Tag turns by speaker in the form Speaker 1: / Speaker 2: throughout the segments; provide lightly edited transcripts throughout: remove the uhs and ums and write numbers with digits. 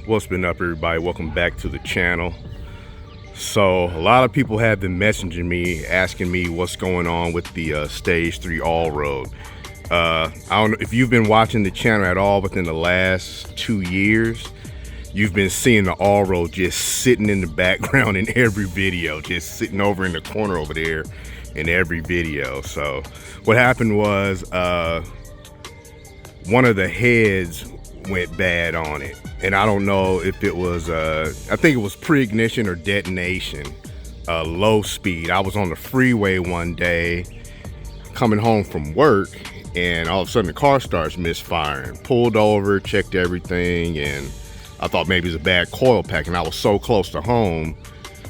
Speaker 1: What's been up, everybody? Welcome back to the channel. So a lot of people have been messaging me asking me what's going on with the stage 3 Allroad. I don't know if you've been watching the channel at all within the last 2 years. You've been seeing the Allroad just sitting in the background in every video, just sitting over in the corner over there in every video. So what happened was one of the heads went bad on it, and I don't know if it was I think it was pre-ignition or detonation, low speed. I was on the freeway one day coming home from work, and all of a sudden the car starts misfiring. Pulled over, checked everything, and I thought maybe it was a bad coil pack, and I was so close to home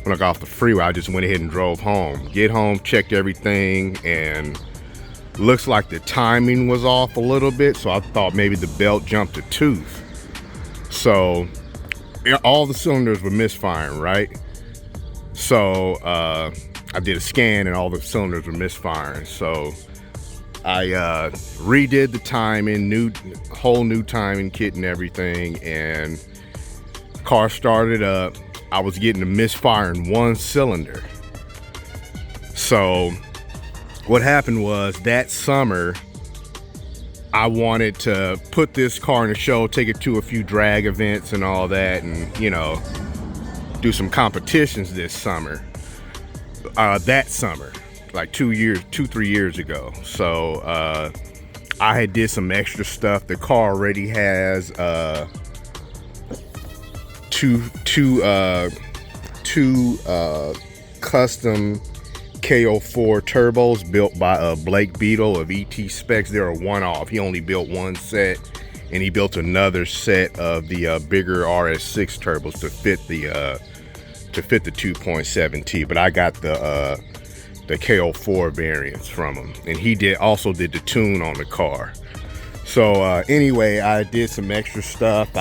Speaker 1: when I got off the freeway. I just went ahead and drove home. Get home, checked everything, and looks like the timing was off a little bit, so I thought maybe the belt jumped a tooth. So all the cylinders were misfiring, right? So I did a scan and all the cylinders were misfiring. So I redid the timing, whole new timing kit and everything, and car started up. I was getting a misfire in one cylinder. So what happened was that summer, I wanted to put this car in a show, take it to a few drag events and all that, and, you know, do some competitions this summer. That summer, like 3 years ago. So I had did some extra stuff. The car already has two custom KO4 turbos built by Blake Beetle of ET Specs. They're a one-off. He only built one set, and he built another set of the bigger RS6 turbos to fit the 2.7T. But I got the KO4 variants from him, and he also did the tune on the car. So anyway, I did some extra stuff.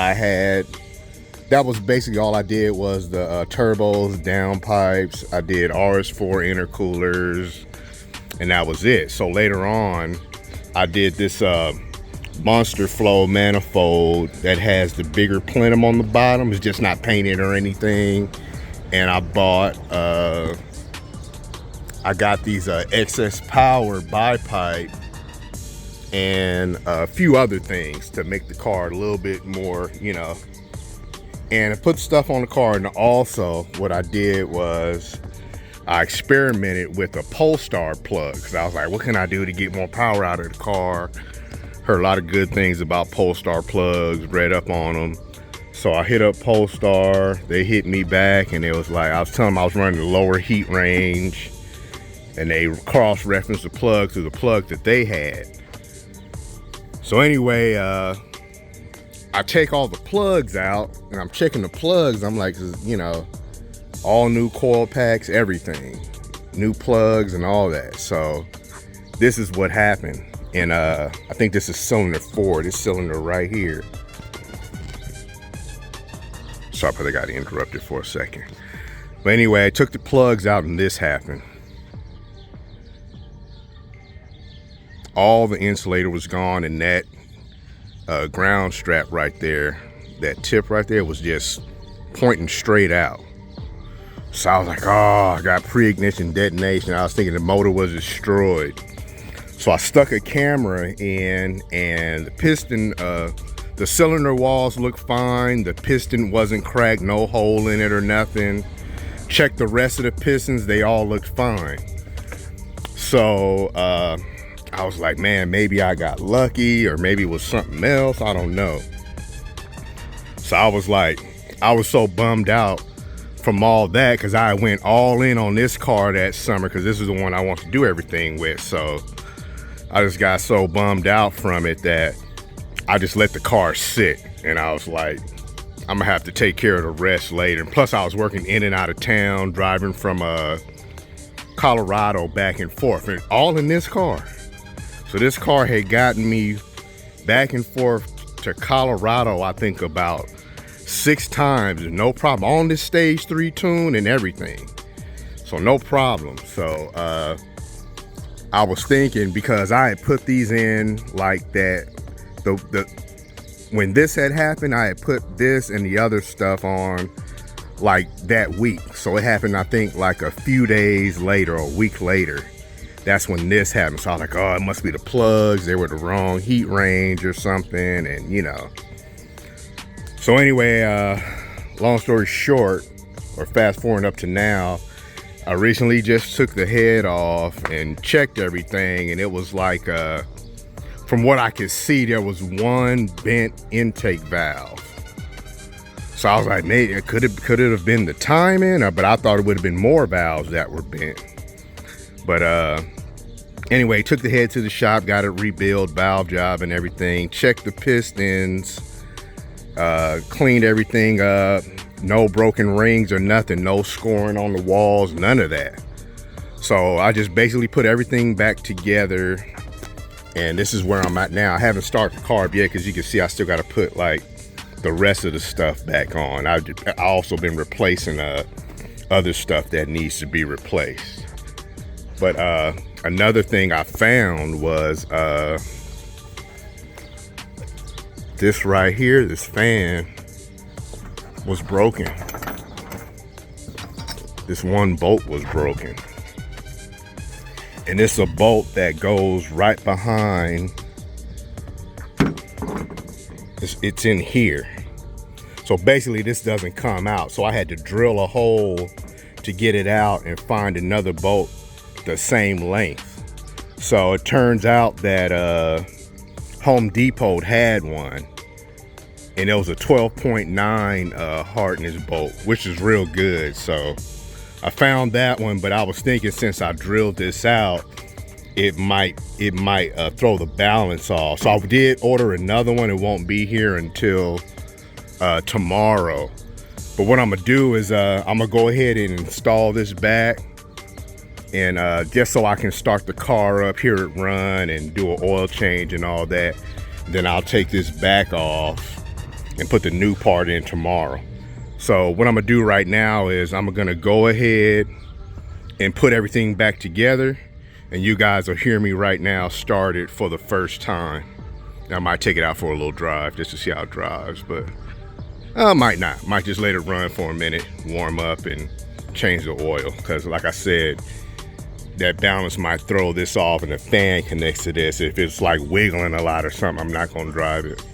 Speaker 1: That was basically all I did was the turbos, downpipes. I did RS4 intercoolers, and that was it. So later on, I did this Monster Flow manifold that has the bigger plenum on the bottom. It's just not painted or anything. And I got these excess power bipipe and a few other things to make the car a little bit more, you know. And I put stuff on the car, and also what I did was I experimented with a Polestar plug, because I was like, what can I do to get more power out of the car? Heard a lot of good things about Polestar plugs, read up on them. So I hit up Polestar, they hit me back, and it was like, I was telling them I was running the lower heat range, and they cross-referenced the plug to the plug that they had. So anyway, I take all the plugs out, and I'm checking the plugs. I'm like, you know, all new coil packs, everything, new plugs and all that. So this is what happened. And I think this is cylinder 4, this cylinder right here. Sorry, I got interrupted for a second. But anyway, I took the plugs out, and this happened. All the insulator was gone, and that ground strap right there, that tip right there, was just pointing straight out. So I was like, oh, I got pre-ignition detonation. I was thinking the motor was destroyed. So I stuck a camera in, and the piston, the cylinder walls looked fine. The piston wasn't cracked, no hole in it or nothing. Checked the rest of the pistons, they all looked fine. So I was like, man, maybe I got lucky, or maybe it was something else. I don't know. So I was like, I was so bummed out from all that, because I went all in on this car that summer, because this is the one I want to do everything with. So I just got so bummed out from it that I just let the car sit. And I was like, I'm gonna have to take care of the rest later. And plus I was working in and out of town, driving from Colorado back and forth, and all in this car. So this car had gotten me back and forth to Colorado, I think about 6 times, no problem, on this stage 3 tune and everything. So no problem. So I was thinking, because I had put these in like that, when this had happened, I had put this and the other stuff on like that week. So it happened, I think, like a few days later or a week later. That's when this happened. So I was like, oh, it must be the plugs. They were the wrong heat range or something. And you know. So anyway, long story short, or fast forward up to now, I recently just took the head off and checked everything. And it was like, from what I could see, there was one bent intake valve. So I was like, maybe could it have been the timing? But I thought it would have been more valves that were bent. But anyway, took the head to the shop, got it rebuilt, valve job and everything. Checked the pistons, cleaned everything up. No broken rings or nothing. No scoring on the walls, none of that. So I just basically put everything back together. And this is where I'm at now. I haven't started the carb yet because you can see I still got to put like the rest of the stuff back on. I also been replacing other stuff that needs to be replaced. But another thing I found was this right here, this fan was broken. This one bolt was broken. And it's a bolt that goes right behind. It's in here. So basically this doesn't come out. So I had to drill a hole to get it out and find another bolt the same length. So it turns out that Home Depot had one. And it was a 12.9 hardness bolt, which is real good. So I found that one, but I was thinking since I drilled this out, it might throw the balance off. So I did order another one. It won't be here until tomorrow. But what I'm gonna do is I'm gonna go ahead and install this back, and just so I can start the car up, hear it run and do an oil change and all that. Then I'll take this back off and put the new part in tomorrow. So what I'm gonna do right now is I'm gonna go ahead and put everything back together, and you guys will hear me right now start it for the first time. I might take it out for a little drive just to see how it drives, but I might not. Might just let it run for a minute, warm up and change the oil. Because like I said, that balance might throw this off and the fan connects to this. If it's like wiggling a lot or something, I'm not gonna drive it.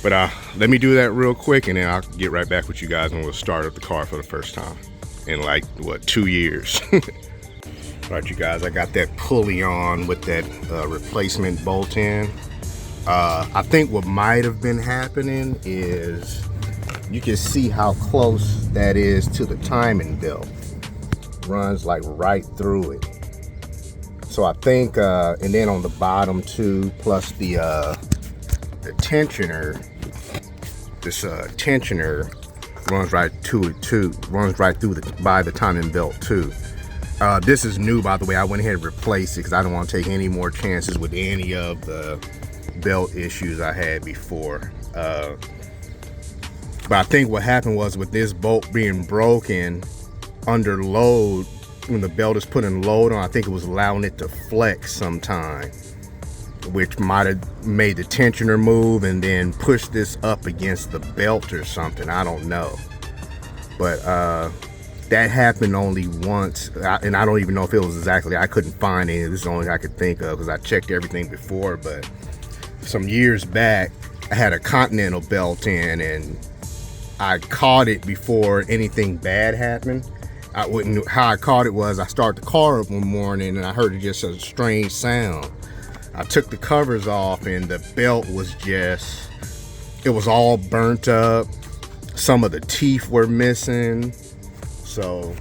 Speaker 1: But let me do that real quick, and then I'll get right back with you guys and we'll start up the car for the first time in like, what, 2 years. All right, you guys, I got that pulley on with that replacement bolt in. I think what might have been happening is you can see how close that is to the timing belt. Runs like right through it. So I think, and then on the bottom too, plus the tensioner, this tensioner runs right to it too, runs right through by the timing belt too. This is new, by the way. I went ahead and replaced it because I don't want to take any more chances with any of the belt issues I had before. But I think what happened was with this bolt being broken under load, when the belt is putting load on, I think it was allowing it to flex sometime, which might have made the tensioner move and then push this up against the belt or something. I don't know. But that happened only once, and I don't even know if it was exactly, I couldn't find any. This is the only thing I could think of because I checked everything before. But some years back, I had a Continental belt in, and I caught it before anything bad happened. How I caught it was I started the car up one morning and I heard just a strange sound. I took the covers off and the belt was just, it was all burnt up. Some of the teeth were missing. So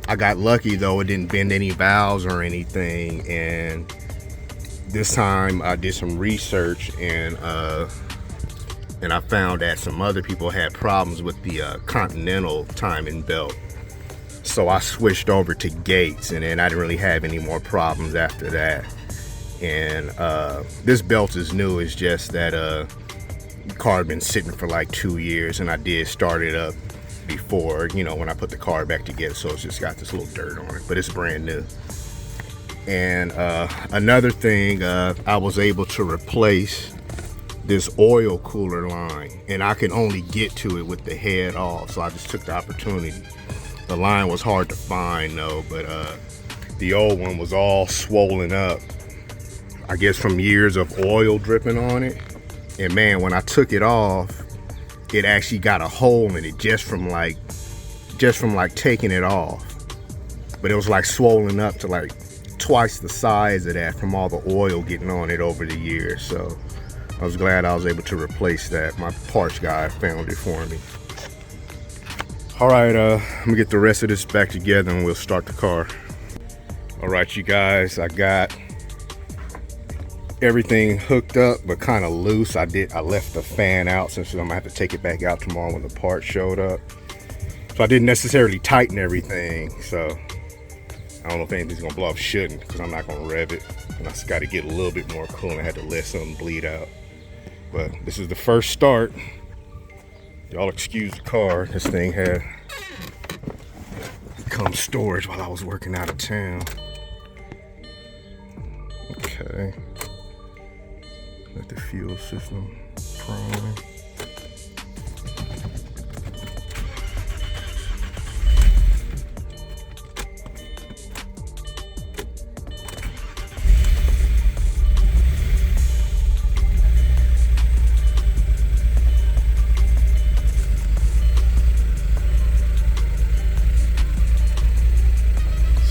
Speaker 1: I got lucky though, it didn't bend any valves or anything. And this time I did some research and I found that some other people had problems with the Continental timing belt. So I switched over to Gates, and then I didn't really have any more problems after that. And this belt is new. It's just that the car had been sitting for like 2 years, and I did start it up before, you know, when I put the car back together. So it's just got this little dirt on it, but it's brand new. And another thing, I was able to replace this oil cooler line, and I could only get to it with the head off, so I just took the opportunity. The line was hard to find though, but the old one was all swollen up, I guess from years of oil dripping on it. And man, when I took it off, it actually got a hole in it just from like taking it off. But it was like swollen up to like twice the size of that from all the oil getting on it over the years. So I was glad I was able to replace that. My parts guy found it for me. All right, I'm gonna get the rest of this back together and we'll start the car. All right, you guys, I got everything hooked up but kind of loose. I left the fan out since I'm gonna have to take it back out tomorrow when the part showed up. So I didn't necessarily tighten everything. So I don't know if anything's gonna blow up. Shouldn't, because I'm not gonna rev it. And I just got to get a little bit more coolant. I had to let something bleed out. But this is the first start. Y'all excuse the car. This thing had become storage while I was working out of town. Okay. Let the fuel system prime.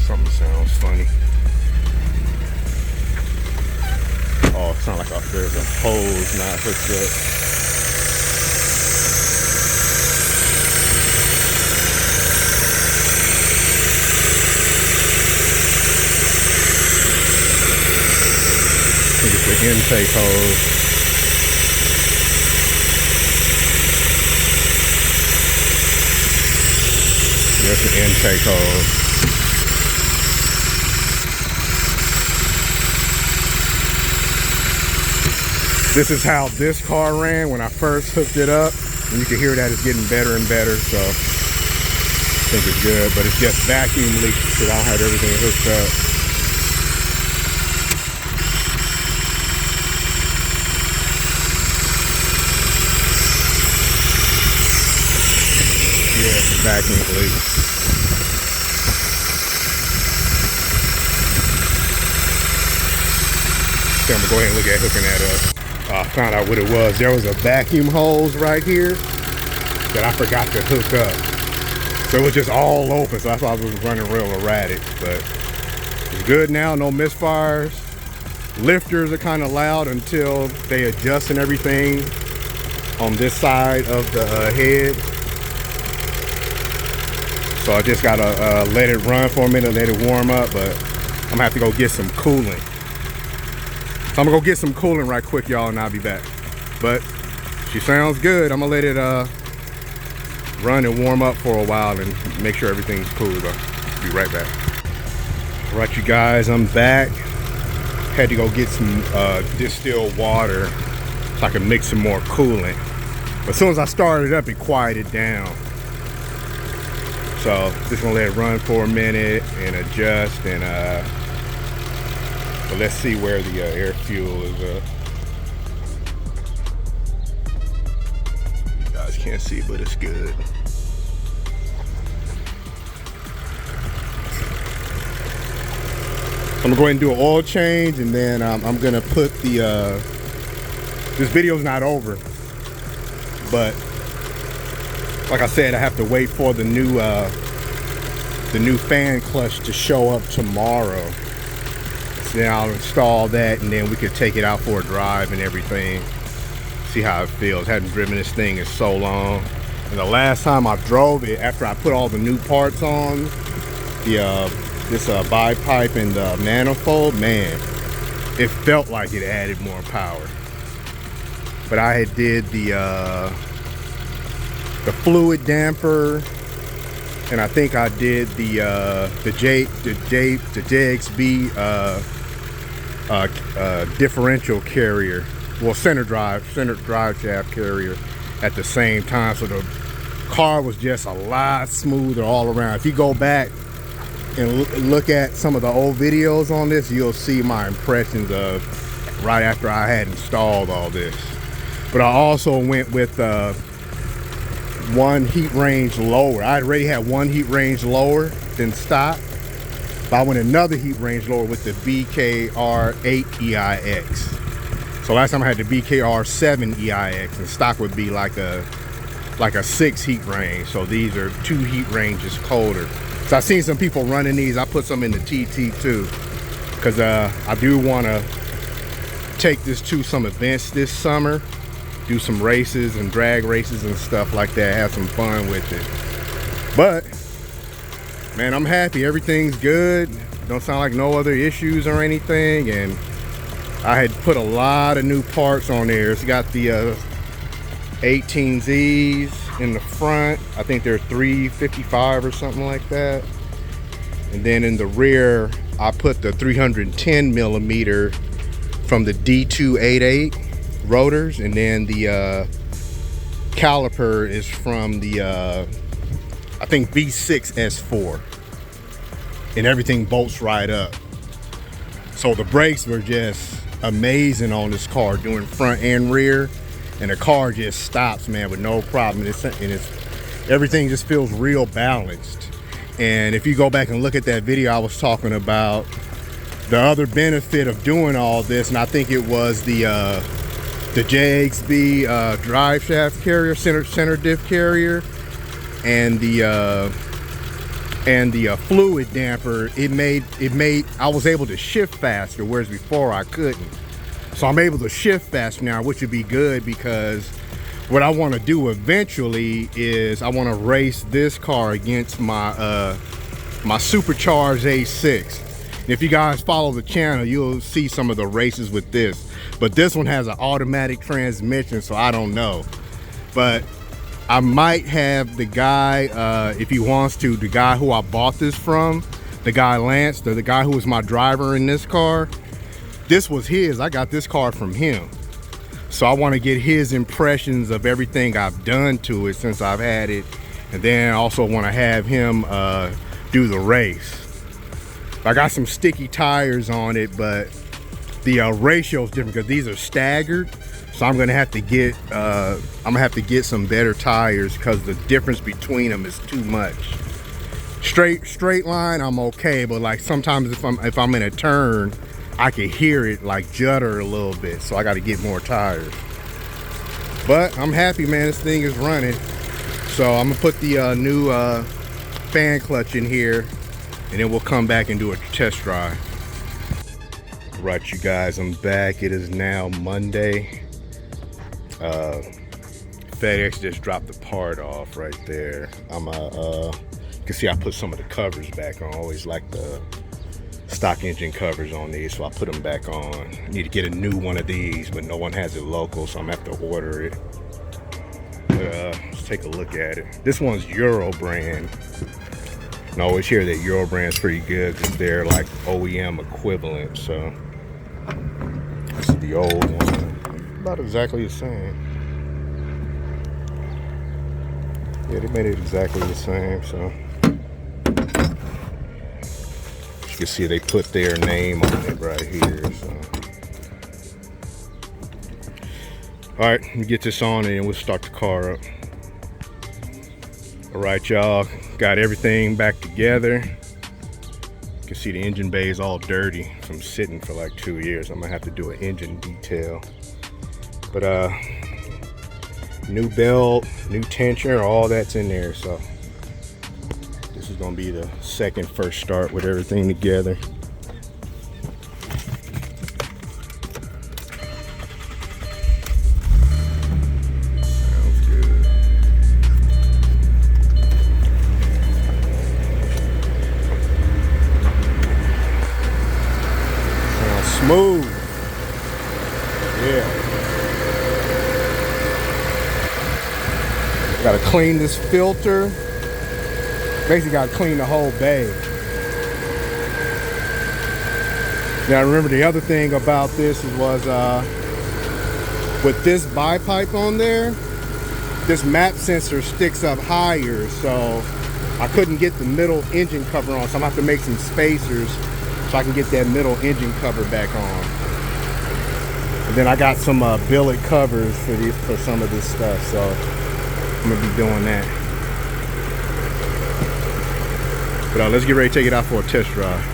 Speaker 1: Something sounds funny. Oh, it sounds like there's a hose not hooked up. I think it's the intake hose. There's the intake hose. This is how this car ran when I first hooked it up, and you can hear that it's getting better and better, so I think it's good. But it's just vacuum leaks because I don't have everything hooked up. Yeah, it's a vacuum leak. So I'm gonna go ahead and look at hooking that up. I found out what it was. There was a vacuum hose right here that I forgot to hook up. So it was just all open, so that's why I was running real erratic. But it's good now, no misfires. Lifters are kind of loud until they adjust and everything on this side of the head. So I just gotta let it run for a minute, let it warm up, but I'm gonna have to go get some coolant. So I'm gonna go get some coolant right quick, y'all, and I'll be back. But she sounds good. I'm gonna let it run and warm up for a while and make sure everything's cool. I'll be right back. All right, you guys, I'm back. Had to go get some distilled water so I can mix some more coolant. But as soon as I started it up, it quieted down. So just gonna let it run for a minute and adjust, and but let's see where the air fuel is at. You guys can't see, but it's good. I'm gonna go ahead and do an oil change, and then I'm gonna put the, this video's not over, but like I said, I have to wait for the new fan clutch to show up tomorrow. So then I'll install that, and then we could take it out for a drive and everything. See how it feels. Hadn't driven this thing in so long. And the last time I drove it, after I put all the new parts on, this bipipe and the manifold, man, it felt like it added more power. But I had did the fluid damper, and I think I did the JXB differential carrier, well, center drive shaft carrier at the same time. So the car was just a lot smoother all around. If you go back and look at some of the old videos on this, you'll see my impressions of right after I had installed all this. But I also went with one heat range lower. I already had one heat range lower than stock, but I went another heat range lower with the BKR8 EIX. So last time I had the BKR7 EIX, and stock would be like a 6 heat range. So these are 2 heat ranges colder. So I've seen some people running these. I put some in the TT too, because I do want to take this to some events this summer, do some races and drag races and stuff like that, have some fun with it. But man, I'm happy. Everything's good. Don't sound like no other issues or anything. And I had put a lot of new parts on there. It's got the 18Zs in the front. I think they're 355 or something like that. And then in the rear, I put the 310 millimeter from the D288 rotors, and then the caliper is from the I think V6 S4, and everything bolts right up. So the brakes were just amazing on this car, doing front and rear, and the car just stops, man, with no problem. Everything just feels real balanced. And if you go back and look at that video, I was talking about the other benefit of doing all this, and I think it was the JXB drive shaft carrier, center diff carrier, and the fluid damper. It made I was able to shift faster, whereas before I couldn't. So I'm able to shift faster now, which would be good, because what I want to do eventually is I want to race this car against my my supercharged A6. And if you guys follow the channel, you'll see some of the races with this. But this one has an automatic transmission, so I don't know. But I might have the guy, if he wants to, the guy who I bought this from, the guy Lance, the guy who was my driver in this car, this was his. I got this car from him. So I want to get his impressions of everything I've done to it since I've had it. And then I also want to have him do the race. I got some sticky tires on it, but the ratio is different because these are staggered. So I'm gonna have to get some better tires because the difference between them is too much. Straight line, I'm okay, but like sometimes if I'm in a turn, I can hear it like judder a little bit. So I got to get more tires. But I'm happy, man. This thing is running. So I'm gonna put the new fan clutch in here, and then we'll come back and do a test drive. Right, you guys, I'm back. It is now Monday. FedEx just dropped the part off right there. You can see I put some of the covers back on. I always like the stock engine covers on these, so I put them back on. I need to get a new one of these, but no one has it local, so I'm gonna have to order it. Let's take a look at it. This one's Euro brand. And I always hear that Euro brand's pretty good because they're like OEM equivalent. So this is the old one, about exactly the same. Yeah, they made it exactly the same. So you can see they put their name on it right here. So all right, let me get this on and we'll start the car up. All right, y'all, got everything back together. You can see the engine bay is all dirty from sitting for like 2 years. I'm gonna have to do an engine detail. But new belt, new tensioner, all that's in there. So this is gonna be the first start with everything together. Smooth. Yeah. Gotta clean this filter. Basically gotta clean the whole bay. Now remember, the other thing about this was with this bipipe on there, this map sensor sticks up higher, so I couldn't get the middle engine cover on, so I'm gonna have to make some spacers so I can get that middle engine cover back on. And then I got some billet covers for some of this stuff, so I'm gonna be doing that. But let's get ready to take it out for a test drive.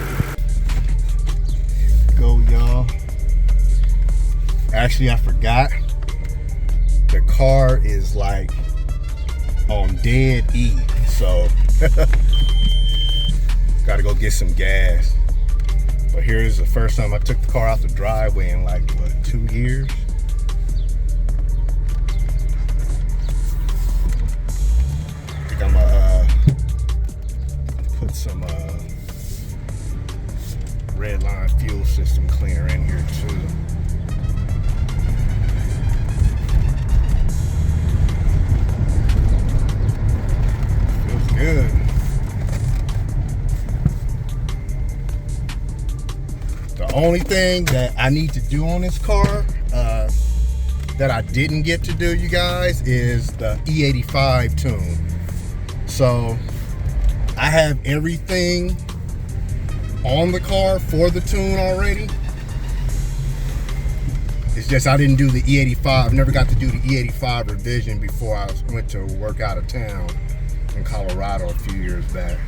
Speaker 1: Go, y'all. Actually, I forgot. The car is like on dead E, so gotta go get some gas. But here's the first time I took the car out the driveway in like, what, 2 years? I think I'm gonna put some red line fuel system cleaner in here too. Feels good. The only thing that I need to do on this car that I didn't get to do, you guys, is the E85 tune. So I have everything on the car for the tune already. It's just I didn't do the E85. Never got to do the E85 revision before I went to work out of town in Colorado a few years back.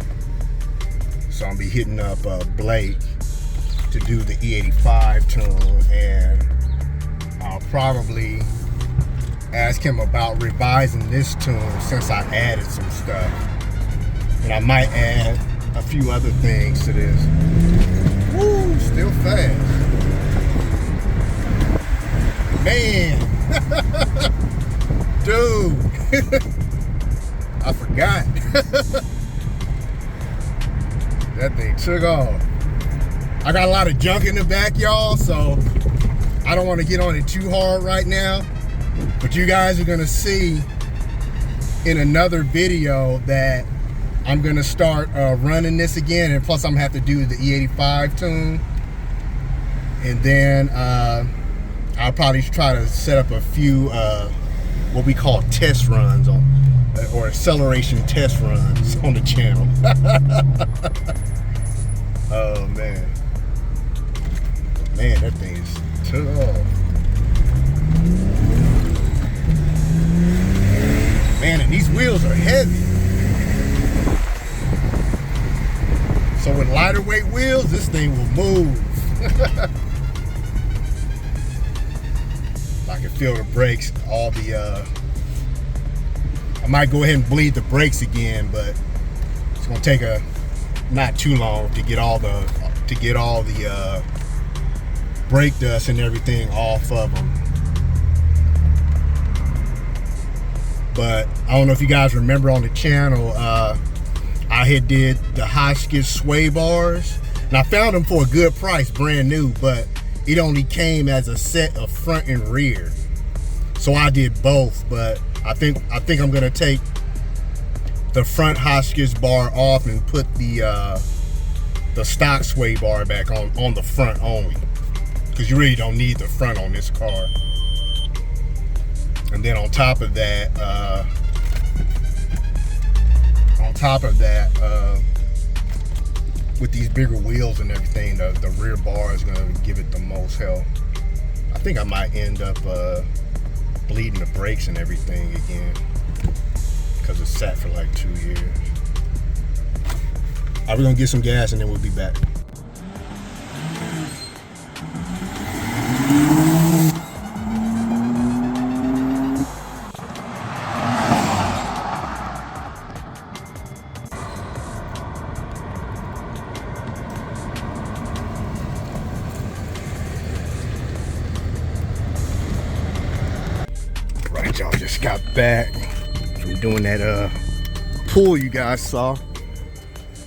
Speaker 1: So I'll be hitting up Blake to do the E85 tune, and I'll probably ask him about revising this tune since I added some stuff. And I might add a few other things to this. Woo, still fast. Man. Dude. I forgot. That thing took off. I got a lot of junk in the back, y'all, so I don't want to get on it too hard right now. But you guys are gonna see in another video that I'm gonna start running this again, and plus I'm gonna have to do the E85 tune. And then I'll probably try to set up a few what we call test runs on, or acceleration test runs on the channel. Oh man. Man, that thing's took off. Man, and these wheels are heavy. So with lighter weight wheels, this thing will move. I can feel the brakes, all the, I might go ahead and bleed the brakes again, but it's gonna take not too long to get all the brake dust and everything off of them. But I don't know if you guys remember on the channel, I had did the Hotchkiss sway bars, and I found them for a good price, brand new, but it only came as a set of front and rear. So I did both, but I think I'm gonna take the front Hotchkiss bar off and put the stock sway bar back on the front only, because you really don't need the front on this car. And then on top of that, with these bigger wheels and everything, the rear bar is gonna give it the most help. I think I might end up bleeding the brakes and everything again, because it's sat for like 2 years. All right, we're gonna get some gas and then we'll be back. Right, y'all, just got back from doing that pull you guys saw.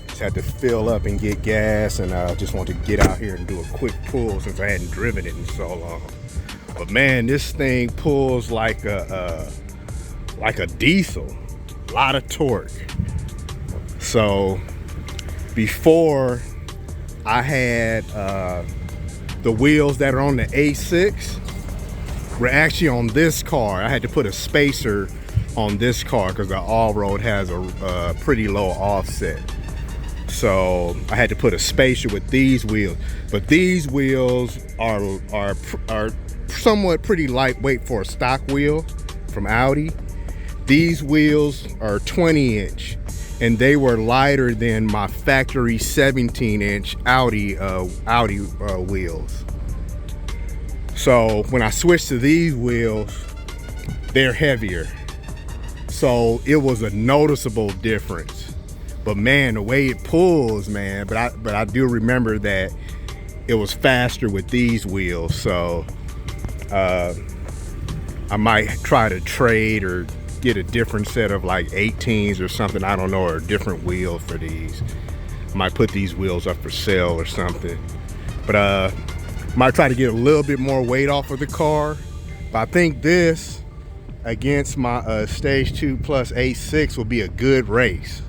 Speaker 1: Just had to fill up and get gas, and I just wanted to get out here and do a quick pull since I hadn't driven it in so long. But man, this thing pulls like a diesel, a lot of torque. So before, I had the wheels that are on the A6 were actually on this car. I had to put a spacer on this car because the Allroad has a pretty low offset. So I had to put a spacer with these wheels. But these wheels are somewhat pretty lightweight for a stock wheel from Audi. These wheels are 20-inch, and they were lighter than my factory 17-inch Audi wheels. So when I switched to these wheels, they're heavier. So it was a noticeable difference. But man, the way it pulls, man, but I do remember that it was faster with these wheels. So I might try to trade or get a different set of like 18s or something, I don't know, or different wheels for these. Might put these wheels up for sale or something. But might try to get a little bit more weight off of the car. But I think this against my Stage 2 Plus A6 will be a good race.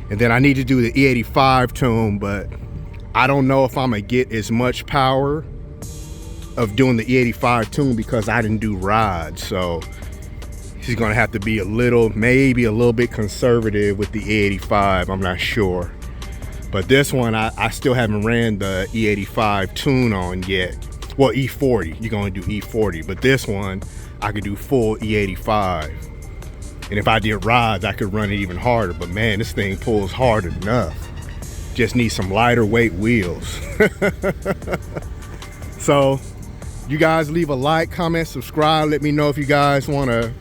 Speaker 1: And then I need to do the E85 tune, but I don't know if I'm gonna get as much power of doing the E85 tune because I didn't do rods. So he's gonna have to be maybe a little bit conservative with the E85, I'm not sure. But this one, I still haven't ran the E85 tune on yet. Well, E40, you're gonna do E40, but this one, I could do full E85. And if I did rods, I could run it even harder. But man, this thing pulls hard enough. Just need some lighter weight wheels. So, you guys leave a like, comment, subscribe. Let me know if you guys wanna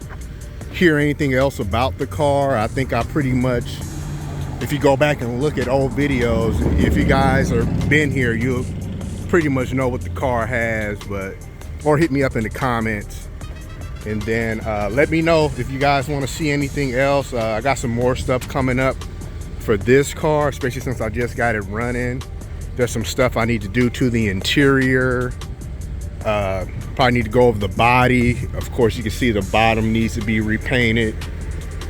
Speaker 1: hear anything else about the car. I think I pretty much, if you go back and look at old videos, if you guys have been here, you'll pretty much know what the car has, or hit me up in the comments. And then let me know if you guys want to see anything else. I got some more stuff coming up for this car, especially since I just got it running. There's some stuff I need to do to the interior. Probably need to go over the body. Of course, you can see the bottom needs to be repainted,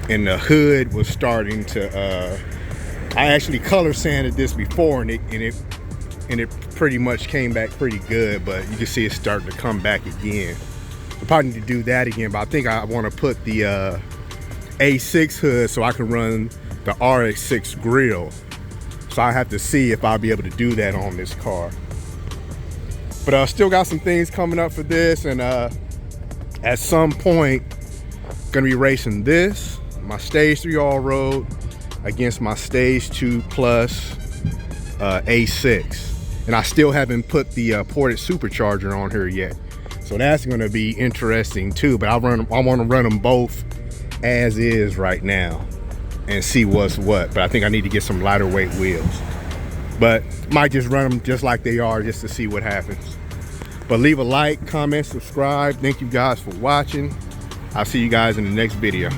Speaker 1: and the hood was starting to I actually color sanded this before, and it pretty much came back pretty good, but you can see it's starting to come back again. I probably need to do that again, but I think I want to put the A6 hood so I can run the RX-6 grill. So I have to see if I'll be able to do that on this car. But I still got some things coming up for this, and at some point, gonna be racing this, my Stage 3 Allroad, against my Stage 2 Plus A6. And I still haven't put the ported supercharger on here yet. So that's gonna be interesting too, but I wanna run them both as is right now and see what's what. But I think I need to get some lighter weight wheels. But might just run them just like they are just to see what happens. But leave a like, comment, subscribe. Thank you guys for watching. I'll see you guys in the next video.